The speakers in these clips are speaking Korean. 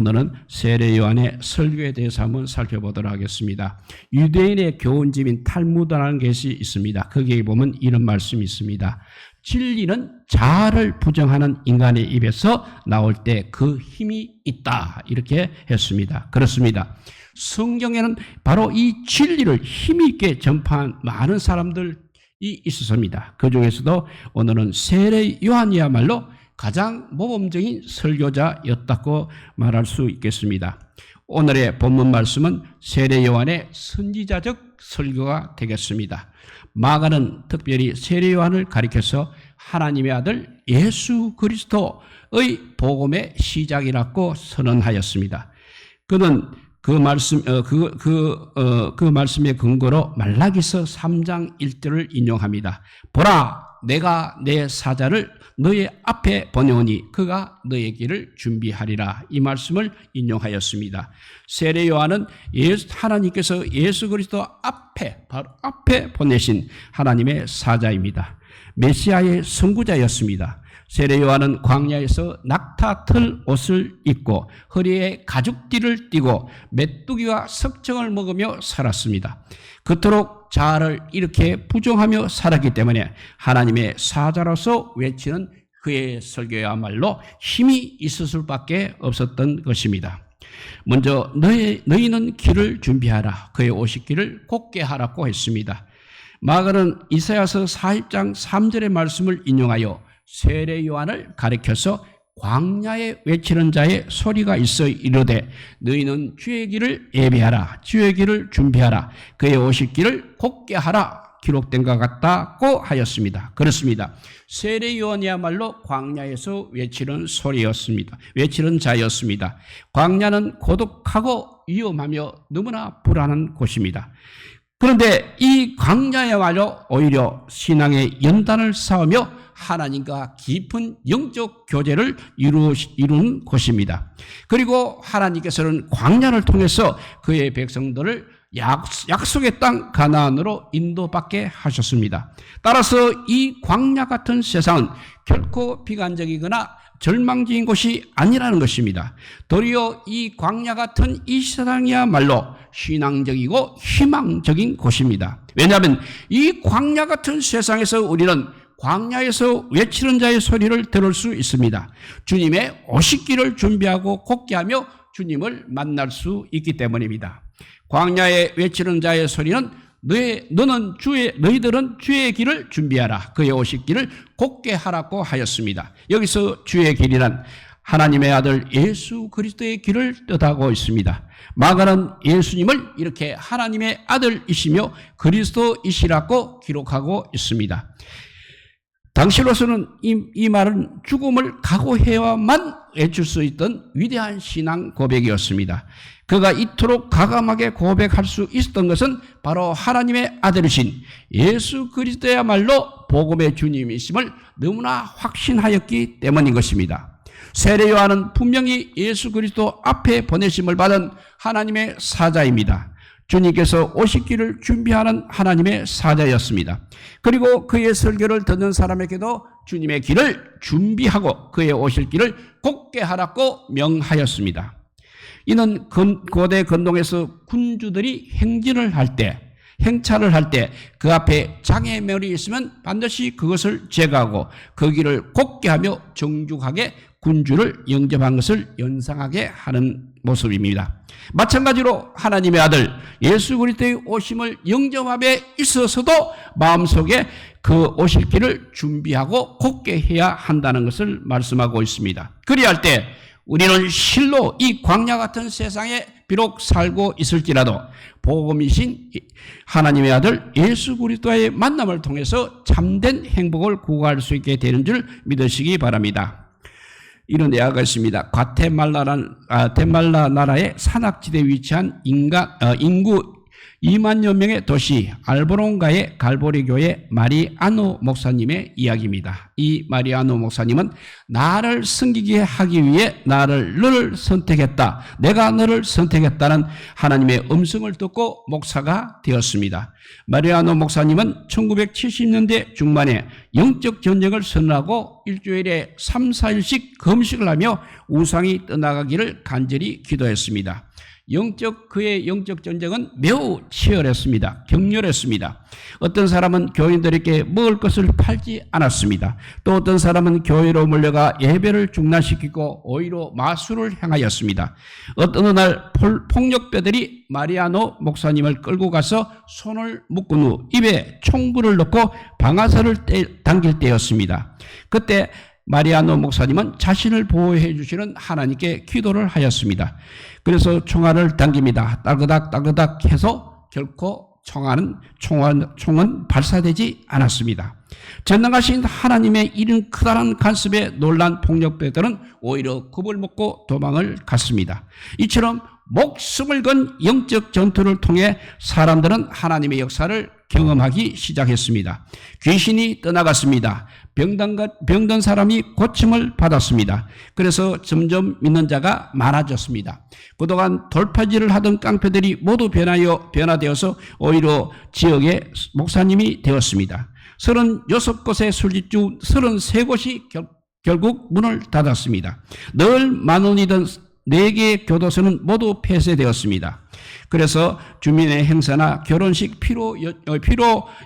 오늘은 세례 요한의 설교에 대해서 한번 살펴보도록 하겠습니다. 유대인의 교훈집인 탈무드라는 것이 있습니다. 거기에 보면 이런 말씀이 있습니다. 진리는 자아를 부정하는 인간의 입에서 나올 때 그 힘이 있다, 이렇게 했습니다. 그렇습니다. 성경에는 바로 이 진리를 힘 있게 전파한 많은 사람들이 있었습니다. 그 중에서도 오늘은 세례 요한이야말로 가장 모범적인 설교자였다고 말할 수 있겠습니다. 오늘의 본문 말씀은 세례 요한의 선지자적 설교가 되겠습니다. 마가는 특별히 세례 요한을 가리켜서 하나님의 아들 예수 그리스도의 복음의 시작이라고 선언하였습니다. 그는 그 말씀의 근거로 말라기서 3장 1절을 인용합니다. 보라, 내가 내 사자를 너의 앞에 보내오니 그가 너의 길을 준비하리라. 이 말씀을 인용하였습니다. 세례 요한은 하나님께서 예수 그리스도 바로 앞에 보내신 하나님의 사자입니다. 메시아의 선구자였습니다. 세례 요한은 광야에서 낙타털 옷을 입고 허리에 가죽띠를 띠고 메뚜기와 석청을 먹으며 살았습니다. 그토록 자아를 이렇게 부정하며 살았기 때문에 하나님의 사자로서 외치는 그의 설교야말로 힘이 있을 수밖에 없었던 것입니다. 먼저 너희는 길을 준비하라. 그의 오실 길을 곧게 하라고 했습니다. 마가는 이사야서 40장 3절의 말씀을 인용하여 세례 요한을 가리켜서 광야에 외치는 자의 소리가 있어 이르되 너희는 주의 길을 예비하라. 주의 길을 준비하라. 그의 오실 길을 곧게 하라. 기록된 것 같다고 하였습니다. 그렇습니다. 세례 요한이야말로 광야에서 외치는 소리였습니다. 외치는 자였습니다. 광야는 고독하고 위험하며 너무나 불안한 곳입니다. 그런데 이 광야야말로 오히려 신앙의 연단을 쌓으며 하나님과 깊은 영적 교제를 이루는 곳입니다. 그리고 하나님께서는 광야를 통해서 그의 백성들을 약속의 땅 가나안으로 인도받게 하셨습니다. 따라서 이 광야 같은 세상은 결코 비관적이거나 절망적인 곳이 아니라는 것입니다. 도리어 이 광야 같은 이 세상이야말로 신앙적이고 희망적인 곳입니다. 왜냐하면 이 광야 같은 세상에서 우리는 광야에서 외치는 자의 소리를 들을 수 있습니다. 주님의 오시기를 준비하고 곧게 하며 주님을 만날 수 있기 때문입니다. 광야에 외치는 자의 소리는 너희들은 주의 길을 준비하라. 그의 오실 길을 곧게 하라고 하였습니다. 여기서 주의 길이란 하나님의 아들 예수 그리스도의 길을 뜻하고 있습니다. 마가는 예수님을 이렇게 하나님의 아들이시며 그리스도이시라고 기록하고 있습니다. 당시로서는 이 말은 죽음을 각오해야만 외칠 수 있던 위대한 신앙 고백이었습니다. 그가 이토록 가감하게 고백할 수 있었던 것은 바로 하나님의 아들이신 예수 그리스도야말로 복음의 주님이심을 너무나 확신하였기 때문인 것입니다. 세례 요한은 분명히 예수 그리스도 앞에 보내심을 받은 하나님의 사자입니다. 주님께서 오실 길을 준비하는 하나님의 사자였습니다. 그리고 그의 설교를 듣는 사람에게도 주님의 길을 준비하고 그의 오실 길을 곧게 하라고 명하였습니다. 이는 고대 근동에서 군주들이 행차를 할 때 그 앞에 장애물이 있으면 반드시 그것을 제거하고 그 길을 곧게 하며 정중하게 군주를 영접한 것을 연상하게 하는 모습입니다. 마찬가지로 하나님의 아들 예수 그리스도의 오심을 영접함에 있어서도 마음속에 그 오실 길을 준비하고 곧게 해야 한다는 것을 말씀하고 있습니다. 그리할 때 우리는 실로 이 광야 같은 세상에 비록 살고 있을지라도 복음이신 하나님의 아들 예수 그리스도와의 만남을 통해서 참된 행복을 구할 수 있게 되는 줄 믿으시기 바랍니다. 이런 예화가 있습니다. 과테말라 나라의 산악지대에 위치한 인구 2만여 명의 도시 알보론가의 갈보리교회 마리아노 목사님의 이야기입니다. 이 마리아노 목사님은 나를 섬기게 하기 위해 너를 선택했다. 내가 너를 선택했다는 하나님의 음성을 듣고 목사가 되었습니다. 마리아노 목사님은 1970년대 중반에 영적 전쟁을 선언하고 일주일에 3, 4일씩 금식을 하며 우상이 떠나가기를 간절히 기도했습니다. 그의 영적 전쟁은 매우 치열했습니다. 격렬했습니다. 어떤 사람은 교인들에게 먹을 것을 팔지 않았습니다. 또 어떤 사람은 교회로 몰려가 예배를 중단시키고 오히려 마술을 행하였습니다. 어떤 날 폭력배들이 마리아노 목사님을 끌고 가서 손을 묶은 후 입에 총구를 넣고 방아쇠를 당길 때였습니다. 그때 마리아노 목사님은 자신을 보호해 주시는 하나님께 기도를 하였습니다. 그래서 총알을 당깁니다. 따그닥 해서 결코 총은 발사되지 않았습니다. 전능하신 하나님의 이른 크다란 간섭에 놀란 폭력배들은 오히려 겁을 먹고 도망을 갔습니다. 이처럼 목숨을 건 영적 전투를 통해 사람들은 하나님의 역사를 경험하기 시작했습니다. 귀신이 떠나갔습니다. 병든 사람이 고침을 받았습니다. 그래서 점점 믿는 자가 많아졌습니다. 그동안 돌파질을 하던 깡패들이 모두 변화되어서 오히려 지역의 목사님이 되었습니다. 36곳의 술집주 33곳이 결국 문을 닫았습니다. 늘 만원이던 4개의 교도소는 모두 폐쇄되었습니다. 그래서 주민의 행사나 결혼식 피로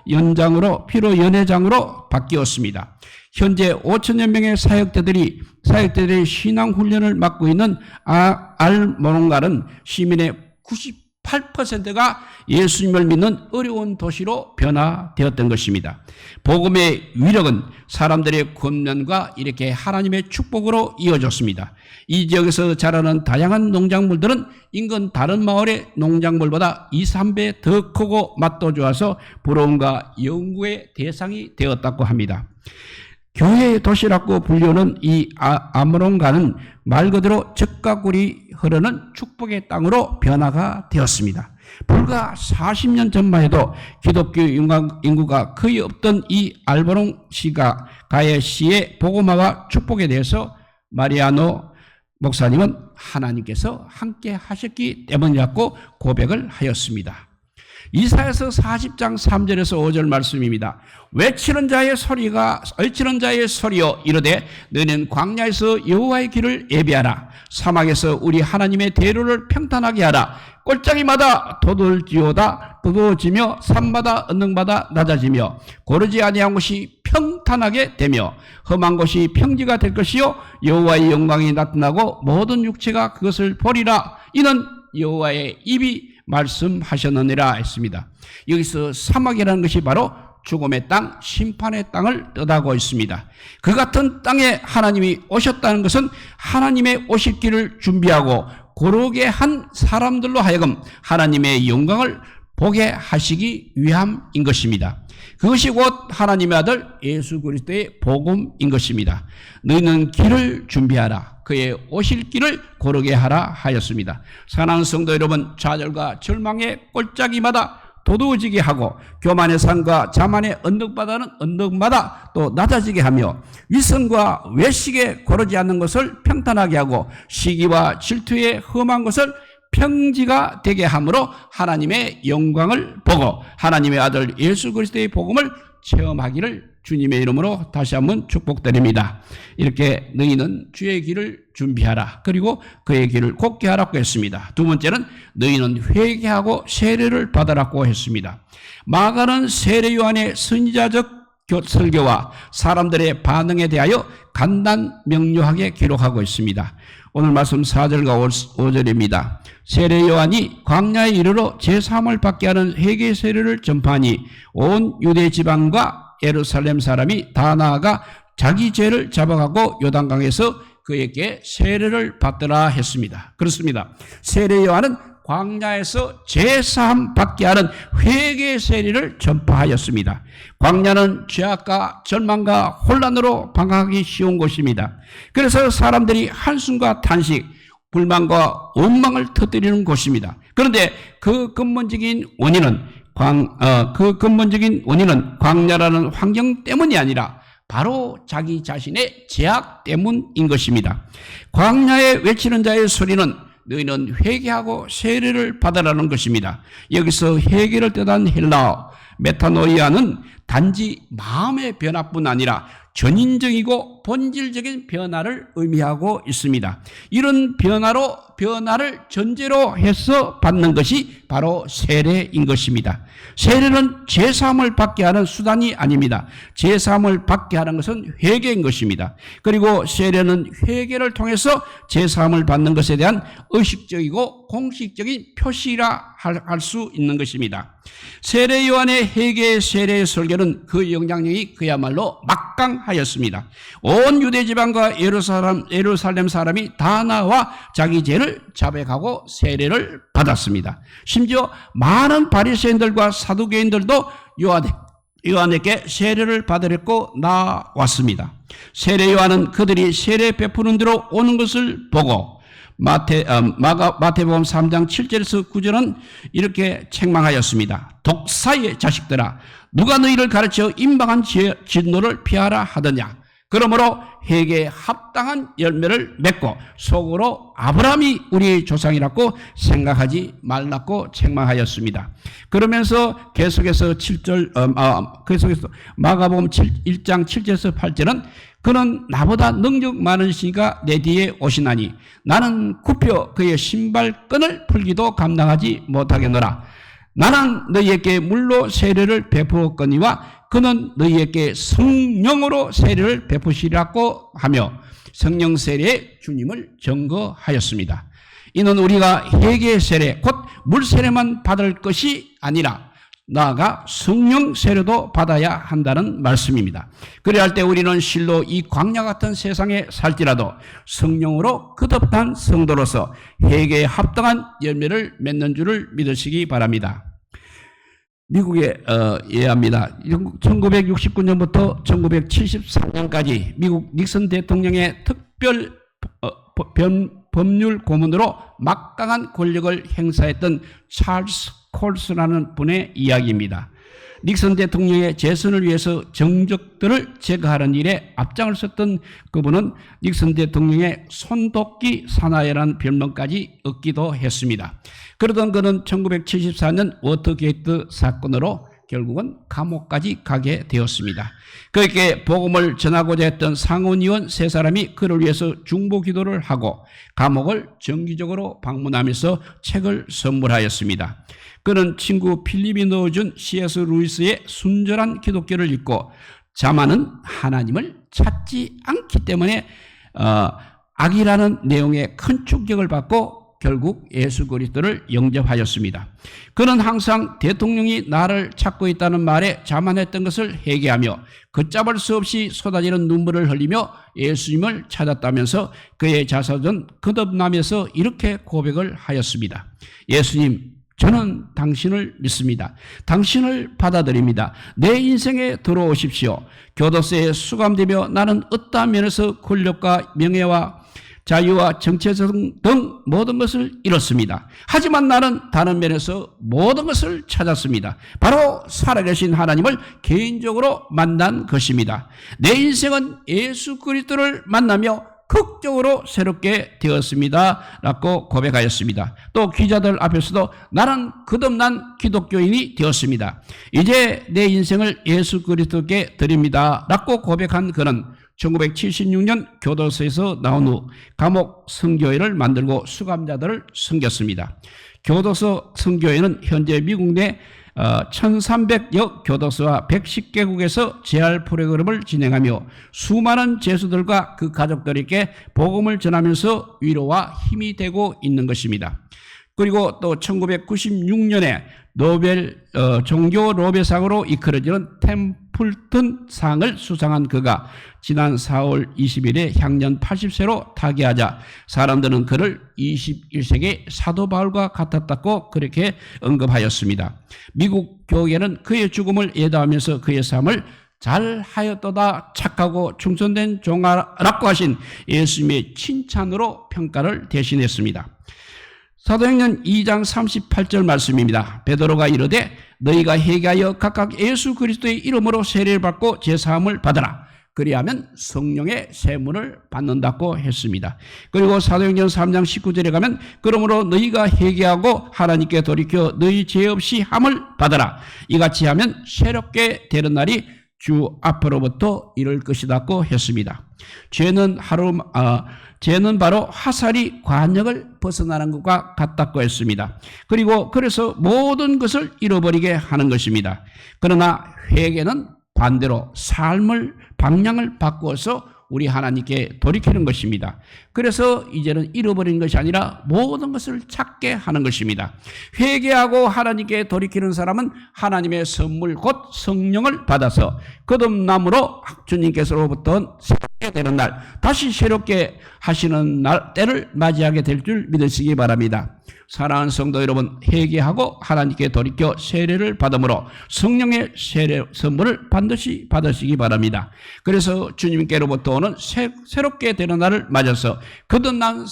연회장으로 바뀌었습니다. 현재 5천여 명의 사역자들이 신앙훈련을 맡고 있는 알모롱갈은 시민의 98%가 예수님을 믿는 어려운 도시로 변화되었던 것입니다. 복음의 위력은 사람들의 권면과 이렇게 하나님의 축복으로 이어졌습니다. 이 지역에서 자라는 다양한 농작물들은 인근 다른 마을의 농작물보다 2, 3배 더 크고 맛도 좋아서 부러움과 연구의 대상이 되었다고 합니다. 교회의 도시라고 불리우는 이 아모론가는 말 그대로 젖과 꿀이 흐르는 축복의 땅으로 변화가 되었습니다. 불과 40년 전만 해도 기독교 인구가 거의 없던 이 알보롱 가야시의 복음화와 축복에 대해서 마리아노 목사님은 하나님께서 함께 하셨기 때문이라고 고백을 하였습니다. 이사야서 40장 3절에서 5절 말씀입니다. 외치는 자의 소리여 이르되 너는 광야에서 여호와의 길을 예비하라. 사막에서 우리 하나님의 대로를 평탄하게 하라. 골짜기마다 도도지며 산마다 언덕마다 낮아지며 고르지 아니한 곳이 평탄하게 되며 험한 곳이 평지가 될 것이요 여호와의 영광이 나타나고 모든 육체가 그것을 보리라. 이는 여호와의 입이 말씀하셨느니라 했습니다. 여기서 사막이라는 것이 바로 죽음의 땅, 심판의 땅을 뜻하고 있습니다. 그 같은 땅에 하나님이 오셨다는 것은 하나님의 오실 길을 준비하고 고르게 한 사람들로 하여금 하나님의 영광을 보게 하시기 위함인 것입니다. 그것이 곧 하나님의 아들 예수 그리스도의 복음인 것입니다. 너희는 길을 준비하라. 그의 오실 길을 고르게 하라 하였습니다. 사랑하는 성도 여러분, 좌절과 절망의 골짜기마다 도두어지게 하고 교만의 산과 자만의 언덕마다 또 낮아지게 하며 위선과 외식에 고르지 않는 것을 평탄하게 하고 시기와 질투의 험한 것을 평지가 되게 함으로 하나님의 영광을 보고 하나님의 아들 예수 그리스도의 복음을 체험하기를 주님의 이름으로 다시 한번 축복드립니다. 이렇게 너희는 주의 길을 준비하라. 그리고 그의 길을 곱게 하라고 했습니다. 두 번째는 너희는 회개하고 세례를 받으라고 했습니다. 마가는 세례 요한의 선지자적 설교와 사람들의 반응에 대하여 간단 명료하게 기록하고 있습니다. 오늘 말씀 4절과 5절입니다. 세례 요한이 광야에 이르러 제3을 받게 하는 회개 세례를 전파하니 온 유대 지방과 예루살렘 사람이 다 나아가 자기 죄를 잡아가고 요단강에서 그에게 세례를 받더라 했습니다. 그렇습니다. 세례 요한은 광야에서 제사함 받게 하는 회개 세례를 전파하였습니다. 광야는 죄악과 절망과 혼란으로 방황하기 쉬운 곳입니다. 그래서 사람들이 한숨과 탄식, 불만과 원망을 터뜨리는 곳입니다. 그런데 그 근본적인 원인은 광야라는 환경 때문이 아니라 바로 자기 자신의 죄악 때문인 것입니다. 광야에 외치는 자의 소리는 너희는 회개하고 세례를 받으라는 것입니다. 여기서 회개를 뜻한 헬라어 메타노이아는 단지 마음의 변화뿐 아니라 전인적이고 본질적인 변화를 의미하고 있습니다. 이런 변화를 전제로 해서 받는 것이 바로 세례인 것입니다. 세례는 죄사함을 받게 하는 수단이 아닙니다. 죄사함을 받게 하는 것은 회개인 것입니다. 그리고 세례는 회개를 통해서 죄사함을 받는 것에 대한 의식적이고 공식적인 표시라 할 수 있는 것입니다. 세례 요한의 회개 세례의 설교는 그 영향력이 그야말로 막강하였습니다. 온 유대 지방과 예루살렘 사람이 다 나와 자기 죄를 자백하고 세례를 받았습니다. 심지어 많은 바리새인들과 사두개인들도 요한에게 세례를 받으려고 나왔습니다. 세례 요한은 그들이 세례 베푸는 대로 오는 것을 보고 마태복음 3장 7절에서 9절은 이렇게 책망하였습니다. 독사의 자식들아, 누가 너희를 가르쳐 임박한 진노를 피하라 하더냐. 그러므로 회개에 합당한 열매를 맺고 속으로 아브라함이 우리의 조상이라고 생각하지 말라고 책망하였습니다. 그러면서 계속해서 마가복음 1장 7절에서 8절은 그는 나보다 능력 많으시니까 내 뒤에 오시나니 나는 굽혀 그의 신발끈을 풀기도 감당하지 못하겠노라. 나는 너희에게 물로 세례를 베푸었거니와 그는 너희에게 성령으로 세례를 베푸시라고 하며 성령 세례에 주님을 증거하였습니다. 이는 우리가 회개 세례 곧 물 세례만 받을 것이 아니라 나아가 성령 세례도 받아야 한다는 말씀입니다. 그래야 할 때 우리는 실로 이 광야 같은 세상에 살지라도 성령으로 거듭한 성도로서 회개에 합당한 열매를 맺는 줄을 믿으시기 바랍니다. 미국에 예합니다. 1969년부터 1973년까지 미국 닉슨 대통령의 특별 법률 고문으로 막강한 권력을 행사했던 찰스 콜스라는 분의 이야기입니다. 닉슨 대통령의 재선을 위해서 정적들을 제거하는 일에 앞장을 섰던 그분은 닉슨 대통령의 손도끼 사나이라는 별명까지 얻기도 했습니다. 그러던 그는 1974년 워터게이트 사건으로 결국은 감옥까지 가게 되었습니다. 그에게 복음을 전하고자 했던 상원의원 세 사람이 그를 위해서 중보 기도를 하고 감옥을 정기적으로 방문하면서 책을 선물하였습니다. 그는 친구 필립이 넣어준 C.S. 루이스의 순전한 기독교를 읽고 자만은 하나님을 찾지 않기 때문에 악이라는 내용의 큰 충격을 받고 결국 예수 그리스도를 영접하였습니다. 그는 항상 대통령이 나를 찾고 있다는 말에 자만했던 것을 회개하며 걷잡을 수 없이 쏟아지는 눈물을 흘리며 예수님을 찾았다면서 그의 자서전 거듭나면서 이렇게 고백을 하였습니다. 예수님, 저는 당신을 믿습니다. 당신을 받아들입니다. 내 인생에 들어오십시오. 교도소에 수감되며 나는 어떠한 면에서 권력과 명예와 자유와 정체성 등 모든 것을 잃었습니다. 하지만 나는 다른 면에서 모든 것을 찾았습니다. 바로 살아계신 하나님을 개인적으로 만난 것입니다. 내 인생은 예수 그리스도를 만나며 극적으로 새롭게 되었습니다. 라고 고백하였습니다. 또 기자들 앞에서도 나는 거듭난 기독교인이 되었습니다. 이제 내 인생을 예수 그리스도께 드립니다. 라고 고백한 그는 1976년 교도소에서 나온 후 감옥 선교회를 만들고 수감자들을 섬겼습니다. 교도소 선교회는 현재 미국 내 1300여 교도소와 110개국에서 재활 프로그램을 진행하며 수많은 죄수들과 그 가족들에게 복음을 전하면서 위로와 힘이 되고 있는 것입니다. 그리고 또 1996년에 노벨 종교 노벨상으로 이끌어지는 템플턴 상을 수상한 그가 지난 4월 20일에 향년 80세로 타계하자 사람들은 그를 21세기 사도 바울과 같았다고 그렇게 언급하였습니다. 미국 교계는 그의 죽음을 예도하면서 그의 삶을 잘하였도다 착하고 충성된 종아라고 하신 예수님의 칭찬으로 평가를 대신했습니다. 사도행전 2장 38절 말씀입니다. 베드로가 이르되 너희가 회개하여 각각 예수 그리스도의 이름으로 세례를 받고 제사함을 받으라. 그리하면 성령의 세문을 받는다고 했습니다. 그리고 사도행전 3장 19절에 가면 그러므로 너희가 회개하고 하나님께 돌이켜 너희 죄 없이 함을 받으라. 이같이 하면 새롭게 되는 날이 주 앞으로부터 이를 것이라고 했습니다. 죄는 바로 화살이 관역을 벗어나는 것과 같다고 했습니다. 그리고 그래서 모든 것을 잃어버리게 하는 것입니다. 그러나 회개는 반대로 삶을 방향을 바꾸어서 우리 하나님께 돌이키는 것입니다. 그래서 이제는 잃어버리는 것이 아니라 모든 것을 찾게 하는 것입니다. 회개하고 하나님께 돌이키는 사람은 하나님의 선물 곧 성령을 받아서 거듭남으로 주님께서로부터 새롭게 되는 날, 다시 새롭게 하시는 날 때를 맞이하게 될 줄 믿으시기 바랍니다. 사랑하는 성도 여러분, 회개하고 하나님께 돌이켜 세례를 받음으로 성령의 세례 선물을 반드시 받으시기 바랍니다. 그래서 주님께로부터 오는 새롭게 되는 날을 맞아서 거듭난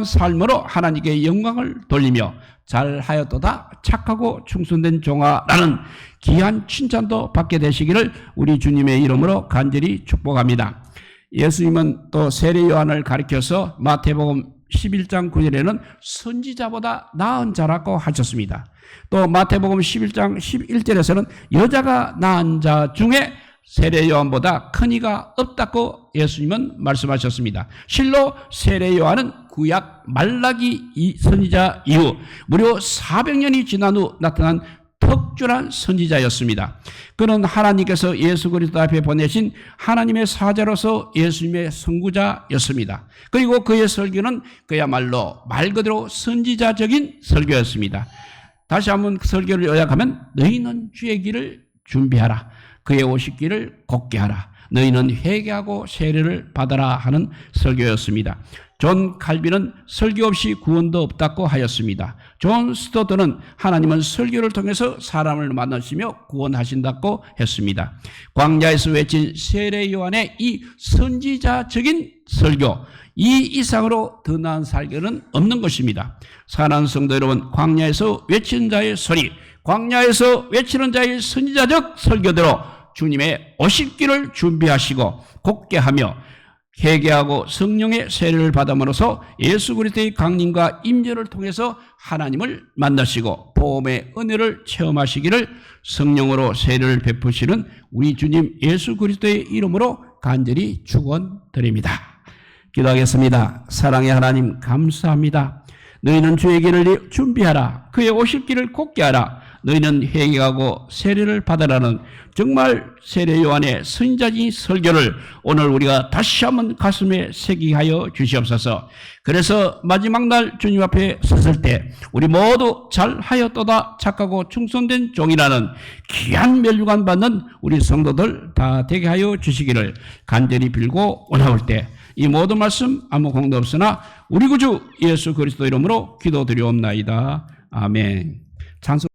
삶으로 하나님께 영광을 돌리며 잘하였도다 착하고 충성된 종아라는 귀한 칭찬도 받게 되시기를 우리 주님의 이름으로 간절히 축복합니다. 예수님은 또 세례 요한을 가리켜서 마태복음 11장 9절에는 선지자보다 나은 자라고 하셨습니다. 또 마태복음 11장 11절에서는 여자가 낳은 자 중에 세례 요한보다 큰 이가 없다고 예수님은 말씀하셨습니다. 실로 세례 요한은 구약 말라기 선지자 이후 무려 400년이 지난 후 나타난 특출한 선지자였습니다. 그는 하나님께서 예수 그리스도 앞에 보내신 하나님의 사자로서 예수님의 선구자였습니다. 그리고 그의 설교는 그야말로 말 그대로 선지자적인 설교였습니다. 다시 한번 설교를 요약하면 너희는 주의 길을 준비하라. 그의 오실 길을 곧게 하라. 너희는 회개하고 세례를 받아라 하는 설교였습니다. 존 칼빈은 설교 없이 구원도 없다고 하였습니다. 존 스토트는 하나님은 설교를 통해서 사람을 만나시며 구원하신다고 했습니다. 광야에서 외친 세례 요한의 이 선지자적인 설교, 이 이상으로 더 나은 설교는 없는 것입니다. 사랑하는 성도 여러분, 광야에서 외치는 자의 소리, 광야에서 외치는 자의 선지자적 설교대로 주님의 오실 길을 준비하시고 곧게 하며 회개하고 성령의 세례를 받음으로써 예수 그리스도의 강림과 임재를 통해서 하나님을 만나시고 보험의 은혜를 체험하시기를 성령으로 세례를 베푸시는 우리 주님 예수 그리스도의 이름으로 간절히 축원드립니다. 기도하겠습니다. 사랑의 하나님 감사합니다. 너희는 주의 길을 준비하라. 그의 오실 길을 곧게 하라. 너희는 회개하고 세례를 받으라는 정말 세례 요한의 선지자적인 설교를 오늘 우리가 다시 한번 가슴에 새기게 하여 주시옵소서. 그래서 마지막 날 주님 앞에 섰을 때 우리 모두 잘하였도다 착하고 충성된 종이라는 귀한 멸류관 받는 우리 성도들 다 되게 하여 주시기를 간절히 빌고 올라올 때 이 모든 말씀 아무 공도 없으나 우리 구주 예수 그리스도 이름으로 기도드리옵나이다. 아멘. 찬송